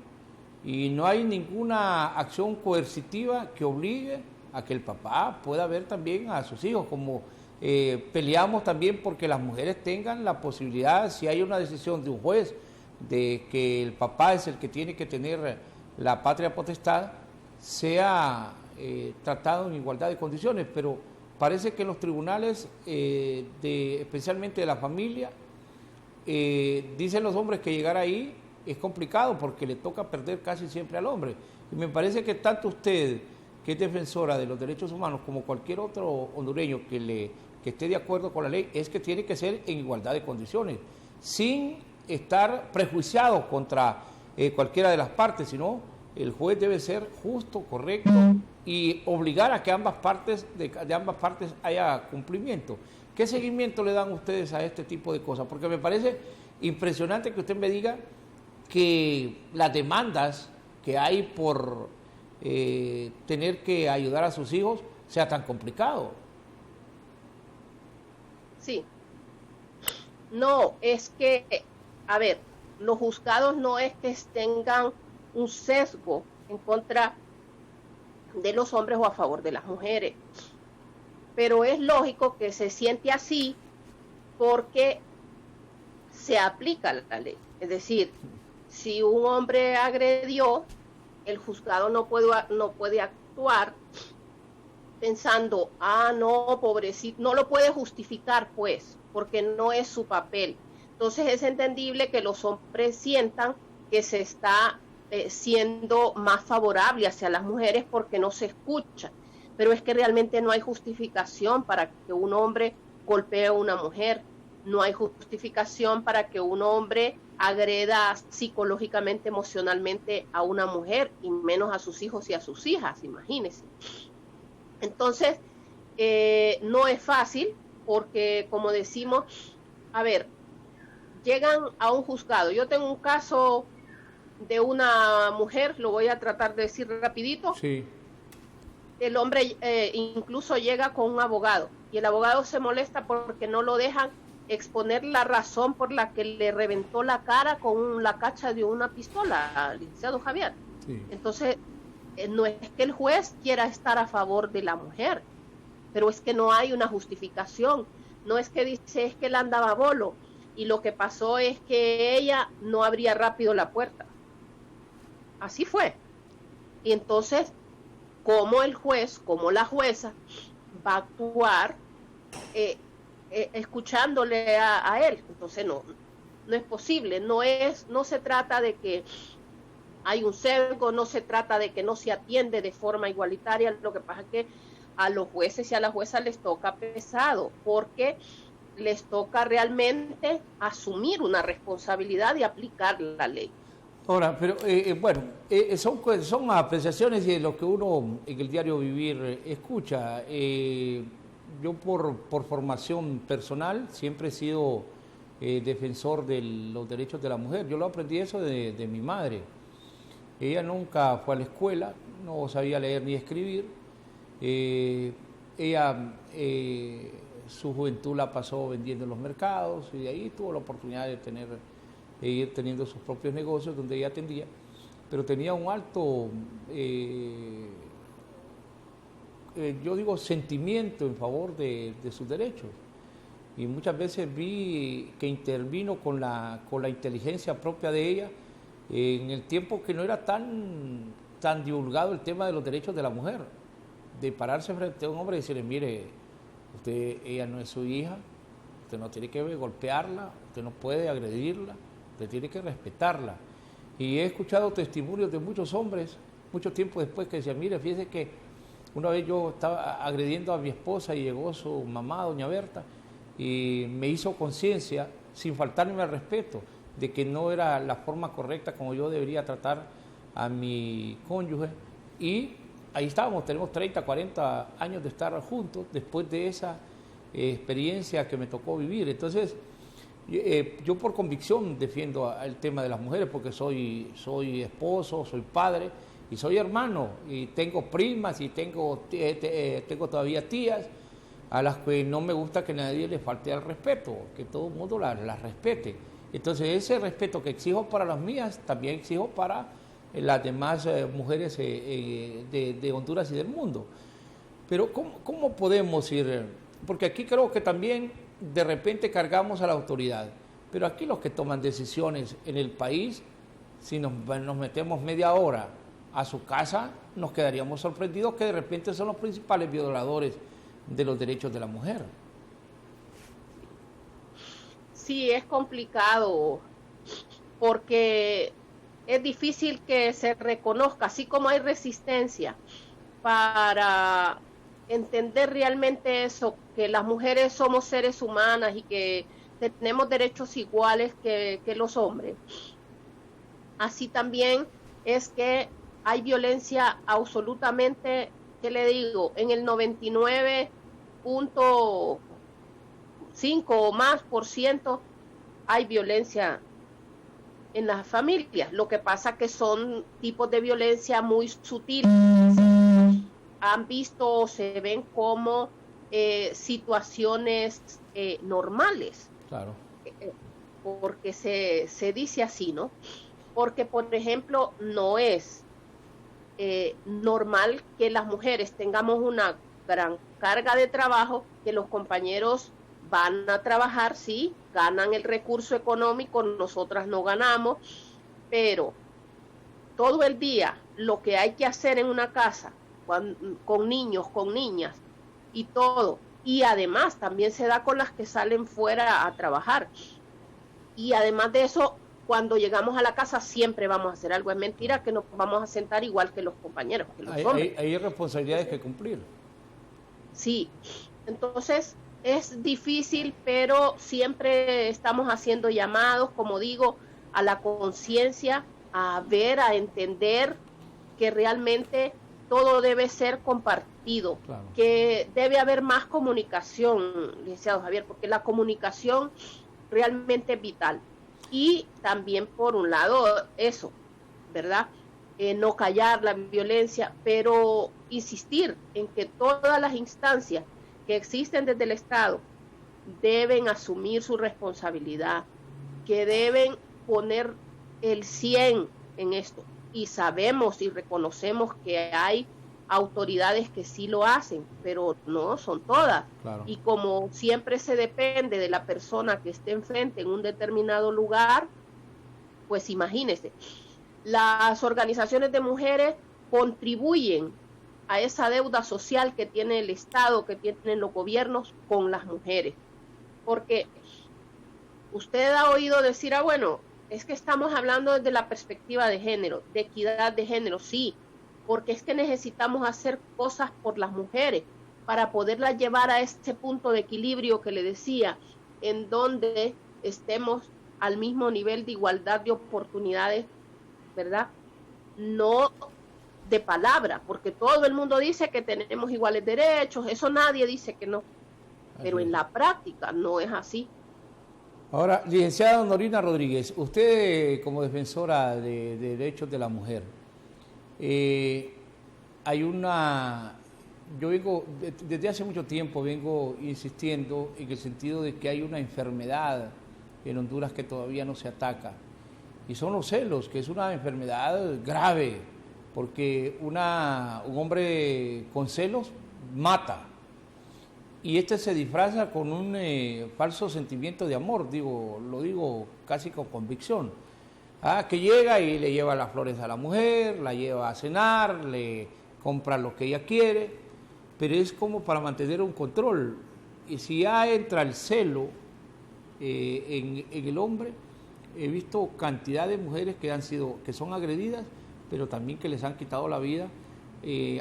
y no hay ninguna acción coercitiva que obligue a que el papá pueda ver también a sus hijos, como peleamos también porque las mujeres tengan la posibilidad, si hay una decisión de un juez de que el papá es el que tiene que tener la patria potestad, sea tratado en igualdad de condiciones. Pero parece que en los tribunales, especialmente de la familia, dicen los hombres que llegar ahí es complicado porque le toca perder casi siempre al hombre. Y me parece que tanto usted, que es defensora de los derechos humanos, como cualquier otro hondureño que esté de acuerdo con la ley, es que tiene que ser en igualdad de condiciones, sin estar prejuiciado contra cualquiera de las partes, sino el juez debe ser justo, correcto y obligar a que de ambas partes haya cumplimiento. ¿Qué seguimiento le dan ustedes a este tipo de cosas? Porque me parece impresionante que usted me diga que las demandas que hay por tener que ayudar a sus hijos sea tan complicado. Sí. No, es que, a ver, los juzgados no es que tengan un sesgo en contra de los hombres o a favor de las mujeres, pero es lógico que se siente así porque se aplica la ley. Es decir, si un hombre agredió el juzgado no puede actuar pensando, no, pobrecito, no lo puede justificar, pues, porque no es su papel. Entonces es entendible que los hombres sientan que se está siendo más favorable hacia las mujeres porque no se escucha. Pero es que realmente no hay justificación para que un hombre golpee a una mujer, no hay justificación para que un hombre agreda psicológicamente, emocionalmente a una mujer, y menos a sus hijos y a sus hijas, imagínense. Entonces, no es fácil porque, como decimos, a ver, llegan a un juzgado. Yo tengo un caso de una mujer, lo voy a tratar de decir rapidito. Sí. El hombre incluso llega con un abogado y el abogado se molesta porque no lo dejan exponer la razón por la que le reventó la cara con la cacha de una pistola al licenciado Javier. Sí. Entonces, no es que el juez quiera estar a favor de la mujer, pero es que no hay una justificación. No es que dice, es que él andaba bolo y lo que pasó es que ella no abría rápido la puerta. Así fue. Y entonces, ¿cómo el juez, cómo la jueza va a actuar escuchándole a él? Entonces no es posible. No se trata de que hay un sesgo, no se trata de que no se atiende de forma igualitaria. Lo que pasa es que a los jueces y a la jueza les toca pesado, porque les toca realmente asumir una responsabilidad y aplicar la ley. Ahora, pero son apreciaciones de lo que uno en el diario vivir escucha. Yo por formación personal siempre he sido defensor de los derechos de la mujer. Yo lo aprendí eso de mi madre. Ella nunca fue a la escuela, no sabía leer ni escribir. Ella su juventud la pasó vendiendo en los mercados y de ahí tuvo la oportunidad de ir teniendo sus propios negocios donde ella atendía, pero tenía un alto, yo digo, sentimiento en favor de sus derechos. Y muchas veces vi que intervino con la inteligencia propia de ella en el tiempo que no era tan divulgado el tema de los derechos de la mujer, de pararse frente a un hombre y decirle, mire, ella no es su hija, usted no tiene que golpearla, usted no puede agredirla, usted tiene que respetarla. Y he escuchado testimonios de muchos hombres, mucho tiempo después, que decían, mire, fíjese que una vez yo estaba agrediendo a mi esposa y llegó su mamá, doña Berta, y me hizo conciencia, sin faltarme al respeto, de que no era la forma correcta como yo debería tratar a mi cónyuge. Y ahí estábamos, tenemos 30, 40 años de estar juntos después de esa experiencia que me tocó vivir. Entonces, yo por convicción defiendo el tema de las mujeres porque soy esposo, soy padre y soy hermano y tengo primas y tengo todavía tías a las que no me gusta que nadie les falte al respeto, que todo el mundo las respete. Entonces ese respeto que exijo para las mías también exijo para las demás mujeres de Honduras y del mundo. Pero ¿cómo podemos ir? Porque aquí creo que también de repente cargamos a la autoridad, pero aquí los que toman decisiones en el país, si nos metemos media hora a su casa, nos quedaríamos sorprendidos que de repente son los principales violadores de los derechos de la mujer. Sí, es complicado porque es difícil que se reconozca, así como hay resistencia para entender realmente eso, que las mujeres somos seres humanas y que tenemos derechos iguales que los hombres. Así también es que hay violencia absolutamente, ¿qué le digo? En el 99.5 o más % hay violencia en las familias. Lo que pasa que son tipos de violencia muy sutiles. Han visto o se ven como situaciones normales. Claro. Porque se dice así, ¿no? Porque, por ejemplo, no es normal que las mujeres tengamos una gran carga de trabajo, que los compañeros van a trabajar, sí, ganan el recurso económico, nosotras no ganamos, pero todo el día lo que hay que hacer en una casa con niños, con niñas y todo. Y además también se da con las que salen fuera a trabajar. Y además de eso, cuando llegamos a la casa siempre vamos a hacer algo. Es mentira que nos vamos a sentar igual que los compañeros, que los hombres. Hay responsabilidades que cumplir. Sí, entonces es difícil, pero siempre estamos haciendo llamados, como digo, a la conciencia, a ver, a entender que realmente todo debe ser compartido, claro, que debe haber más comunicación, licenciado Javier, porque la comunicación realmente es vital. Y también, por un lado, eso, ¿verdad? No callar la violencia, pero insistir en que todas las instancias que existen desde el Estado deben asumir su responsabilidad, que deben poner el 100 en esto. Y sabemos y reconocemos que hay autoridades que sí lo hacen, pero no son todas. Claro. Y como siempre se depende de la persona que esté enfrente en un determinado lugar, pues imagínese, las organizaciones de mujeres contribuyen a esa deuda social que tiene el Estado, que tienen los gobiernos con las mujeres. Porque usted ha oído decir, bueno, es que estamos hablando desde la perspectiva de género, de equidad de género, sí, porque es que necesitamos hacer cosas por las mujeres para poderlas llevar a este punto de equilibrio que le decía, en donde estemos al mismo nivel de igualdad de oportunidades, ¿verdad? No de palabra, porque todo el mundo dice que tenemos iguales derechos, eso nadie dice que no, pero en la práctica no es así. Ahora, licenciada Norina Rodríguez, usted como defensora de derechos de la mujer, hay una, yo vengo, desde hace mucho tiempo vengo insistiendo en el sentido de que hay una enfermedad en Honduras que todavía no se ataca, y son los celos, que es una enfermedad grave, porque un hombre con celos mata. Y este se disfraza con un falso sentimiento de amor, lo digo casi con convicción. Que llega y le lleva las flores a la mujer, la lleva a cenar, le compra lo que ella quiere, pero es como para mantener un control. Y si ya entra el celo en el hombre, he visto cantidad de mujeres que son agredidas, pero también que les han quitado la vida,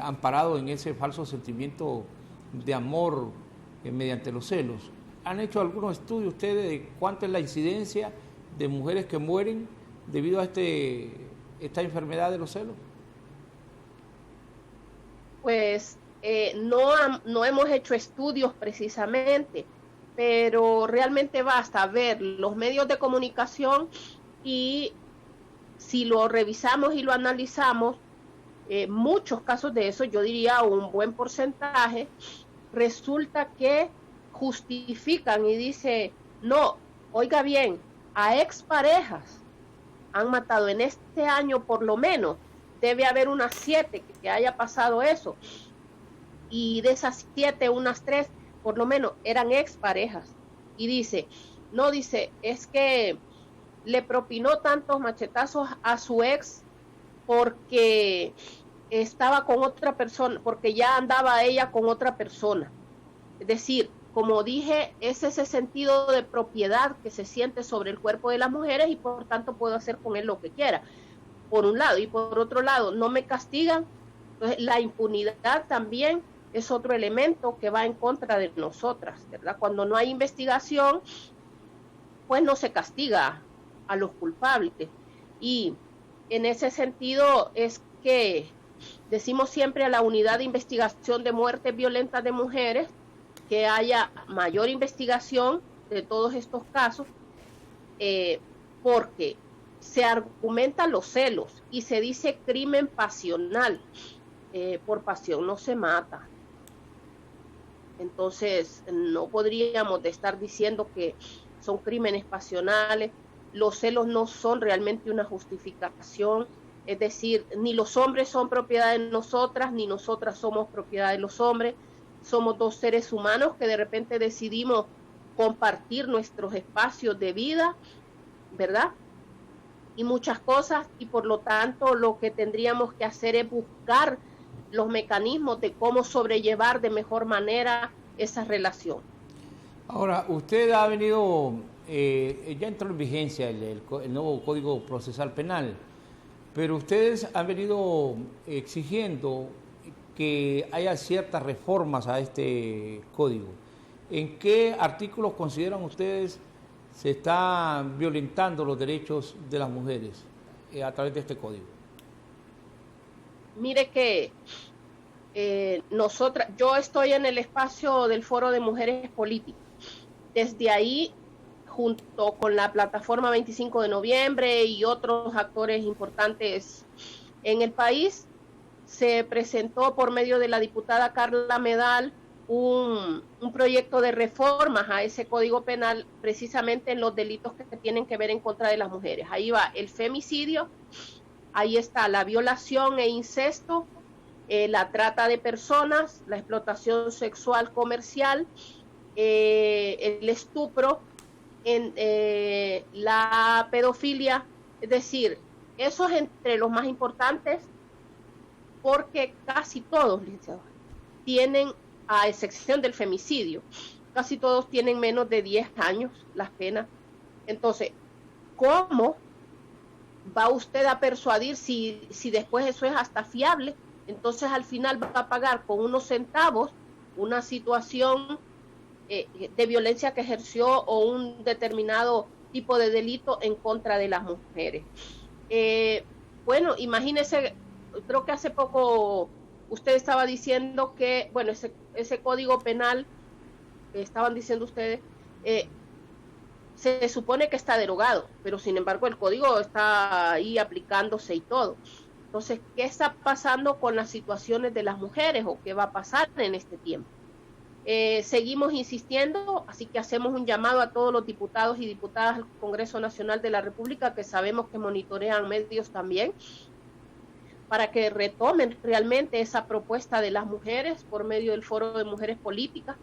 amparado en ese falso sentimiento de amor mediante los celos. ¿Han hecho algunos estudios ustedes de cuánto es la incidencia de mujeres que mueren debido a esta enfermedad de los celos? Pues no hemos hecho estudios precisamente, pero realmente basta ver los medios de comunicación y si lo revisamos y lo analizamos, muchos casos de eso, yo diría un buen porcentaje, resulta que justifican y dice, no, oiga bien, a exparejas han matado en este año por lo menos, debe haber unas 7 que haya pasado eso, y de esas 7, unas 3 por lo menos eran exparejas, y dice, no, dice, es que le propinó tantos machetazos a su ex porque estaba con otra persona, porque ya andaba ella con otra persona. Es decir, como dije, es ese sentido de propiedad que se siente sobre el cuerpo de las mujeres y por tanto puedo hacer con él lo que quiera, por un lado. Y por otro lado, no me castigan. Entonces, la impunidad también es otro elemento que va en contra de nosotras, ¿verdad? Cuando no hay investigación, pues no se castiga a los culpables. Y en ese sentido es que decimos siempre a la unidad de investigación de muertes violentas de mujeres que haya mayor investigación de todos estos casos, porque se argumentan los celos y se dice crimen pasional. Por pasión no se mata. Entonces no podríamos estar diciendo que son crímenes pasionales. Los celos no son realmente una justificación. Es decir, ni los hombres son propiedad de nosotras, ni nosotras somos propiedad de los hombres. Somos dos seres humanos que de repente decidimos compartir nuestros espacios de vida, ¿verdad? y muchas cosas, y por lo tanto lo que tendríamos que hacer es buscar los mecanismos de cómo sobrellevar de mejor manera esa relación. Ahora, usted ha venido, ya entró en vigencia el nuevo Código Procesal Penal, pero ustedes han venido exigiendo que haya ciertas reformas a este código. ¿En qué artículos consideran ustedes se están violentando los derechos de las mujeres a través de este código? Mire que yo estoy en el espacio del Foro de Mujeres Políticas. Desde ahí, junto con la plataforma 25 de noviembre y otros actores importantes en el país, se presentó por medio de la diputada Carla Medal un proyecto de reformas a ese Código Penal, precisamente en los delitos que tienen que ver en contra de las mujeres. Ahí va el femicidio, ahí está la violación e incesto, la trata de personas, la explotación sexual comercial, el estupro, la pedofilia, es decir, esos entre los más importantes, porque casi todos, licenciados, tienen, a excepción del femicidio, casi todos tienen menos de 10 años las penas. Entonces, ¿cómo va usted a persuadir si después eso es hasta fiable? Entonces al final va a pagar con unos centavos una situación de violencia que ejerció o un determinado tipo de delito en contra de las mujeres. Bueno, imagínese, creo que hace poco usted estaba diciendo que, bueno, ese código penal, estaban diciendo ustedes, se supone que está derogado, pero sin embargo el código está ahí aplicándose y todo. Entonces, ¿qué está pasando con las situaciones de las mujeres o qué va a pasar en este tiempo? Seguimos insistiendo, así que hacemos un llamado a todos los diputados y diputadas del Congreso Nacional de la República, que sabemos que monitorean medios también, para que retomen realmente esa propuesta de las mujeres por medio del Foro de Mujeres Políticas.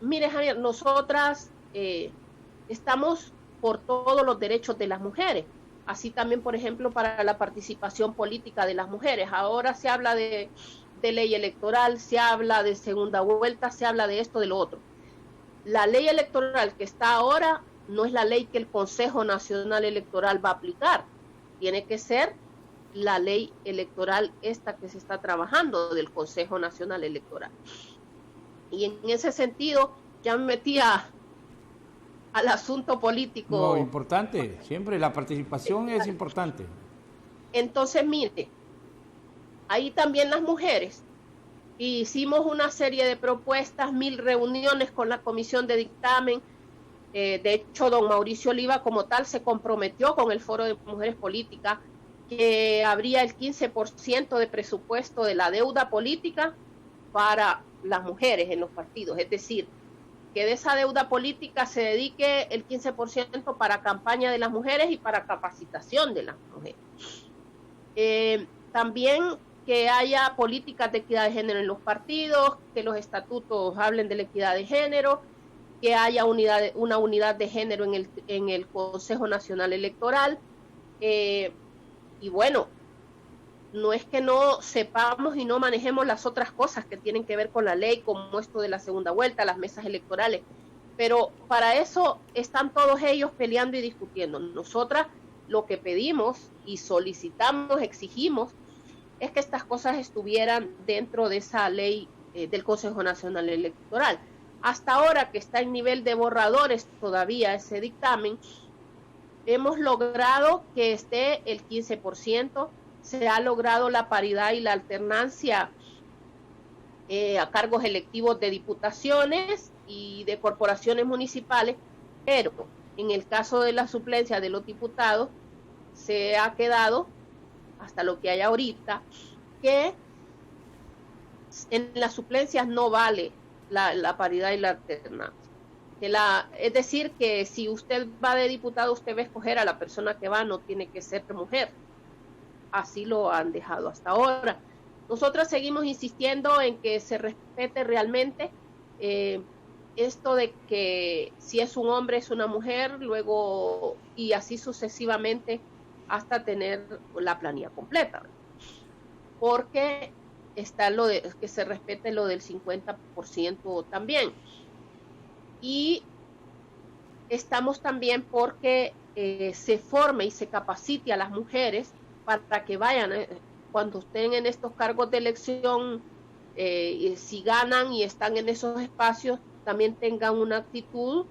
Mire, Javier, nosotras estamos por todos los derechos de las mujeres, así también, por ejemplo, para la participación política de las mujeres. Ahora se habla de ley electoral, se habla de segunda vuelta, se habla de esto, de lo otro. La ley electoral que está ahora no es la ley que el Consejo Nacional Electoral va a aplicar, tiene que ser la ley electoral esta que se está trabajando del Consejo Nacional Electoral. Y en ese sentido ya me metía al asunto político. No, importante, siempre la participación es importante. Entonces, mire, ahí también las mujeres hicimos una serie de propuestas, 1000 reuniones con la comisión de dictamen. De hecho, don Mauricio Oliva como tal se comprometió con el Foro de Mujeres Políticas que habría el 15% de presupuesto de la deuda política para las mujeres en los partidos, es decir, que de esa deuda política se dedique el 15% para campaña de las mujeres y para capacitación de las mujeres. También que haya políticas de equidad de género en los partidos, que los estatutos hablen de la equidad de género, que haya una unidad de género en el Consejo Nacional Electoral. Y bueno, no es que no sepamos y no manejemos las otras cosas que tienen que ver con la ley, como esto de la segunda vuelta, las mesas electorales, pero para eso están todos ellos peleando y discutiendo. Nosotras lo que pedimos y solicitamos, exigimos, es que estas cosas estuvieran dentro de esa ley del Consejo Nacional Electoral. Hasta ahora, que está en nivel de borradores todavía ese dictamen, hemos logrado que esté el 15%, se ha logrado la paridad y la alternancia a cargos electivos de diputaciones y de corporaciones municipales, pero en el caso de la suplencia de los diputados se ha quedado, hasta lo que hay ahorita, que en las suplencias no vale la paridad y la alternancia. Es decir, que si usted va de diputado, usted va a escoger a la persona que va, no tiene que ser mujer. Así lo han dejado hasta ahora. Nosotros seguimos insistiendo en que se respete realmente esto de que si es un hombre es una mujer, luego y así sucesivamente hasta tener la planilla completa, porque está lo de que se respete lo del 50% también. Y estamos también porque se forme y se capacite a las mujeres para que vayan, cuando estén en estos cargos de elección, si ganan y están en esos espacios, también tengan una actitud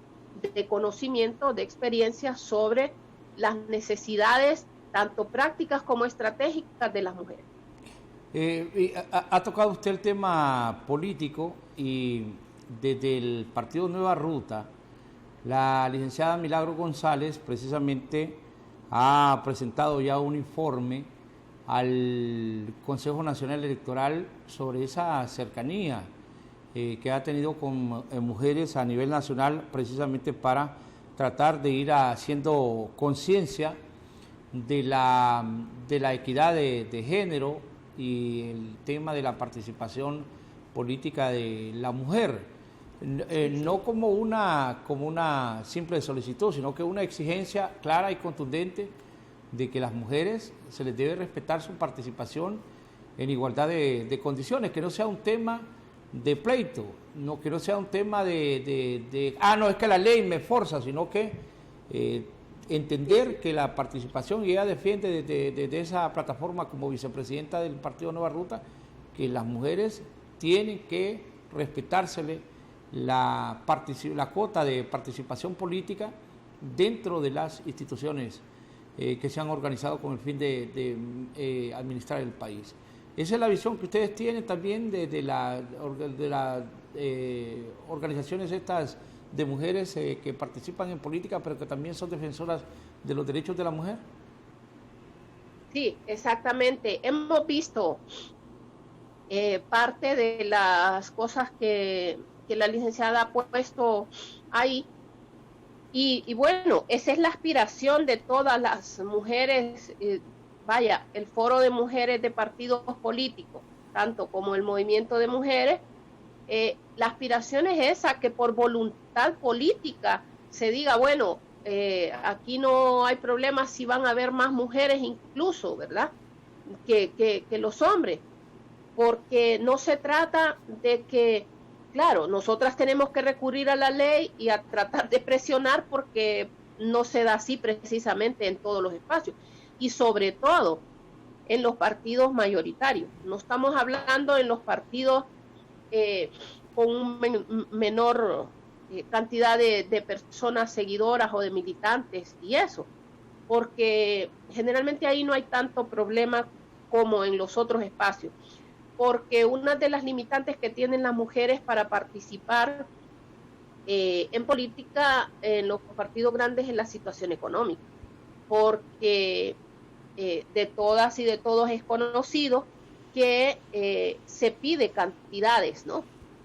de conocimiento, de experiencia sobre las necesidades, tanto prácticas como estratégicas de las mujeres. Ha tocado usted el tema político y desde el Partido Nueva Ruta, la licenciada Milagro González precisamente ha presentado ya un informe al Consejo Nacional Electoral sobre esa cercanía que ha tenido con mujeres a nivel nacional, precisamente para tratar de ir haciendo conciencia de la equidad de género y el tema de la participación política de la mujer, no como una simple solicitud, sino que una exigencia clara y contundente de que las mujeres se les debe respetar su participación en igualdad de condiciones, que no sea un tema de pleito, que no sea un tema no, es que la ley me forza, sino que entender que la participación, y ella defiende desde esa plataforma como vicepresidenta del Partido Nueva Ruta, que las mujeres tienen que respetársele la cuota de participación política dentro de las instituciones que se han organizado con el fin de administrar el país. Esa es la visión que ustedes tienen también de las organizaciones estas de mujeres que participan en política, pero que también son defensoras de los derechos de la mujer. Sí, exactamente. Hemos visto parte de las cosas que la licenciada ha puesto ahí. Y bueno, esa es la aspiración de todas las mujeres, el foro de mujeres de partidos políticos, tanto como el movimiento de mujeres, la aspiración es esa, que por voluntad política se diga, bueno, aquí no hay problema si van a haber más mujeres incluso, ¿verdad?, que los hombres, porque no se trata de que, claro, nosotras tenemos que recurrir a la ley y a tratar de presionar, porque no se da así precisamente en todos los espacios, y sobre todo en los partidos mayoritarios. No estamos hablando en los partidos con un menor cantidad de personas seguidoras o de militantes y eso, porque generalmente ahí no hay tanto problema como en los otros espacios, porque una de las limitantes que tienen las mujeres para participar en política en los partidos grandes es la situación económica, porque de todas y de todos es conocido que se pide cantidades, ¿no?,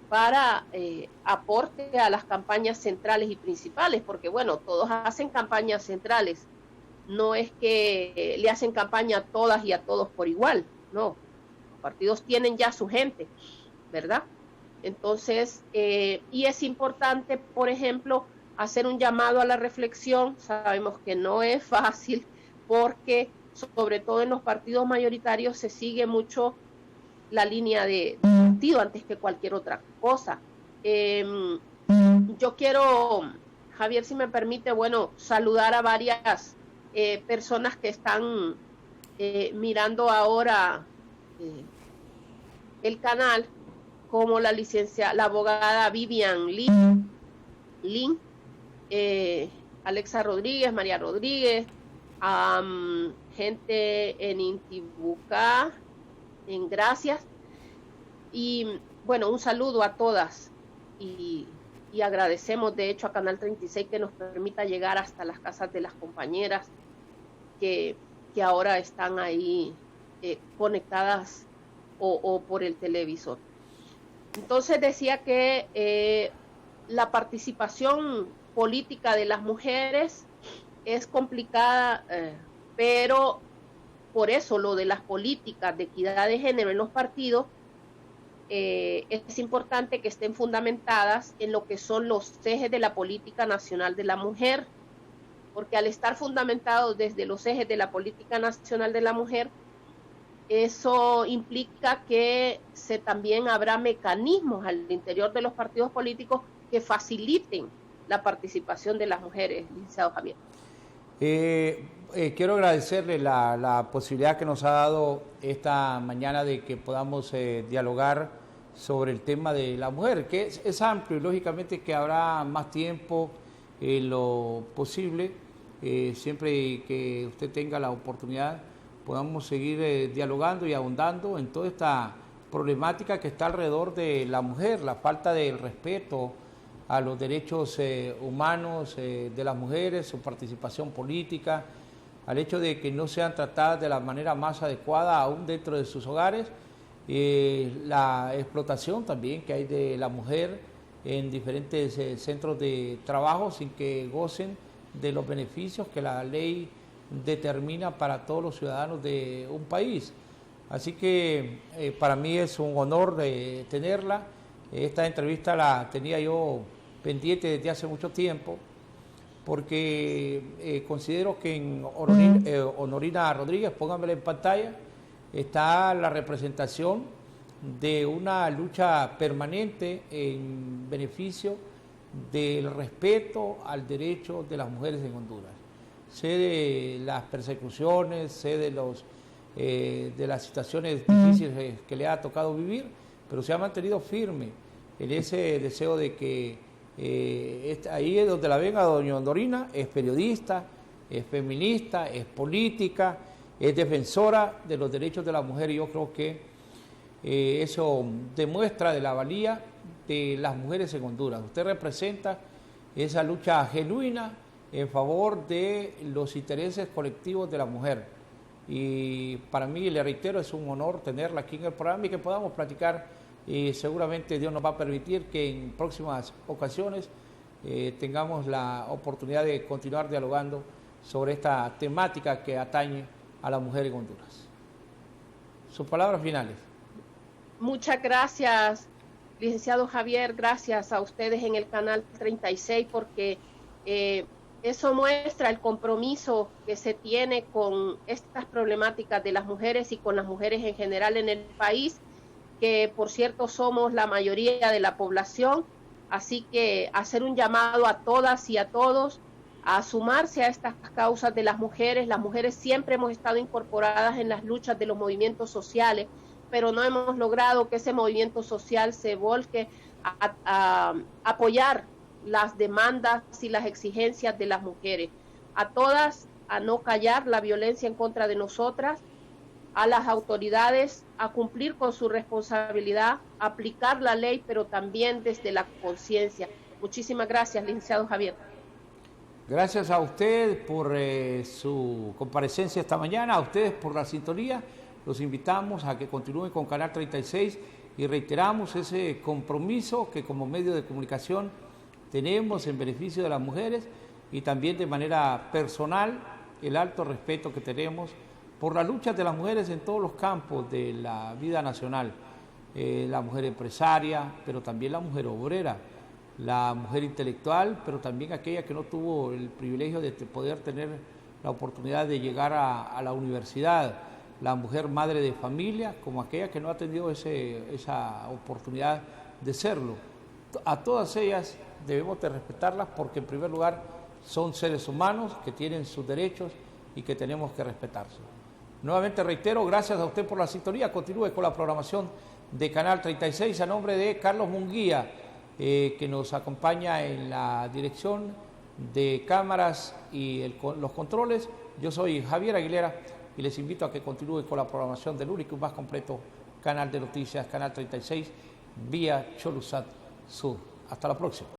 para aporte a las campañas centrales y principales, porque bueno, todos hacen campañas centrales, no es que le hacen campaña a todas y a todos por igual, no, los partidos tienen ya su gente, ¿verdad? Entonces, y es importante, por ejemplo, hacer un llamado a la reflexión. Sabemos que no es fácil, porque sobre todo en los partidos mayoritarios se sigue mucho la línea de partido antes que cualquier otra cosa. Yo quiero, Javier, si me permite, bueno, saludar a varias personas que están mirando ahora el canal, como la abogada Vivian Lin, Alexa Rodríguez, María Rodríguez, gente en Intibucá, en Gracias, y bueno, un saludo a todas, y agradecemos de hecho a Canal 36 que nos permita llegar hasta las casas de las compañeras que ahora están ahí conectadas o por el televisor. Entonces decía que la participación política de las mujeres es complicada, pero por eso lo de las políticas de equidad de género en los partidos es importante que estén fundamentadas en lo que son los ejes de la política nacional de la mujer, porque al estar fundamentados desde los ejes de la política nacional de la mujer, eso implica que también habrá mecanismos al interior de los partidos políticos que faciliten la participación de las mujeres, licenciado Javier. Quiero agradecerle la posibilidad que nos ha dado esta mañana de que podamos dialogar sobre el tema de la mujer, que es amplio y lógicamente que habrá más tiempo en lo posible, siempre que usted tenga la oportunidad, podamos seguir dialogando y ahondando en toda esta problemática que está alrededor de la mujer, la falta del respeto a los derechos humanos de las mujeres, su participación política, al hecho de que no sean tratadas de la manera más adecuada aún dentro de sus hogares, la explotación también que hay de la mujer en diferentes centros de trabajo sin que gocen de los beneficios que la ley determina para todos los ciudadanos de un país. Así que para mí es un honor tenerla. Esta entrevista la tenía yo pendiente desde hace mucho tiempo, porque considero que en Honorina Rodríguez, pónganmela en pantalla, está la representación de una lucha permanente en beneficio del respeto al derecho de las mujeres en Honduras. Sé de las persecuciones, sé de las situaciones difíciles que le ha tocado vivir, pero se ha mantenido firme en ese deseo de que ahí es donde la ven a doña Honorina, es periodista, es feminista, es política, es defensora de los derechos de la mujer, y yo creo que eso demuestra de la valía de las mujeres en Honduras. Usted representa esa lucha genuina en favor de los intereses colectivos de la mujer, y para mí, le reitero, es un honor tenerla aquí en el programa y que podamos platicar, y seguramente Dios nos va a permitir que en próximas ocasiones tengamos la oportunidad de continuar dialogando sobre esta temática que atañe a la mujer en Honduras. Sus palabras finales. Muchas gracias, licenciado Javier, gracias a ustedes en el canal 36, porque eso muestra el compromiso que se tiene con estas problemáticas de las mujeres y con las mujeres en general en el país, que por cierto somos la mayoría de la población. Así que hacer un llamado a todas y a todos a sumarse a estas causas de las mujeres. Las mujeres siempre hemos estado incorporadas en las luchas de los movimientos sociales, pero no hemos logrado que ese movimiento social se volque a apoyar las demandas y las exigencias de las mujeres. A todas a no callar la violencia en contra de nosotras, a las autoridades a cumplir con su responsabilidad, aplicar la ley, pero también desde la conciencia. Muchísimas gracias, licenciado Javier. Gracias a usted por su comparecencia esta mañana, a ustedes por la sintonía. Los invitamos a que continúen con Canal 36 y reiteramos ese compromiso que como medio de comunicación tenemos en beneficio de las mujeres, y también de manera personal el alto respeto que tenemos por la lucha de las mujeres en todos los campos de la vida nacional. La mujer empresaria, pero también la mujer obrera, la mujer intelectual, pero también aquella que no tuvo el privilegio de poder tener la oportunidad de llegar a la universidad, la mujer madre de familia, como aquella que no ha tenido esa oportunidad de serlo. A todas ellas debemos de respetarlas, porque en primer lugar son seres humanos que tienen sus derechos y que tenemos que respetarlos. Nuevamente reitero, gracias a usted por la sintonía. Continúe con la programación de Canal 36 a nombre de Carlos Munguía, que nos acompaña en la dirección de cámaras y los controles. Yo soy Javier Aguilera y les invito a que continúen con la programación del único y más completo canal de noticias, Canal 36, vía Cholusat Sur. Hasta la próxima.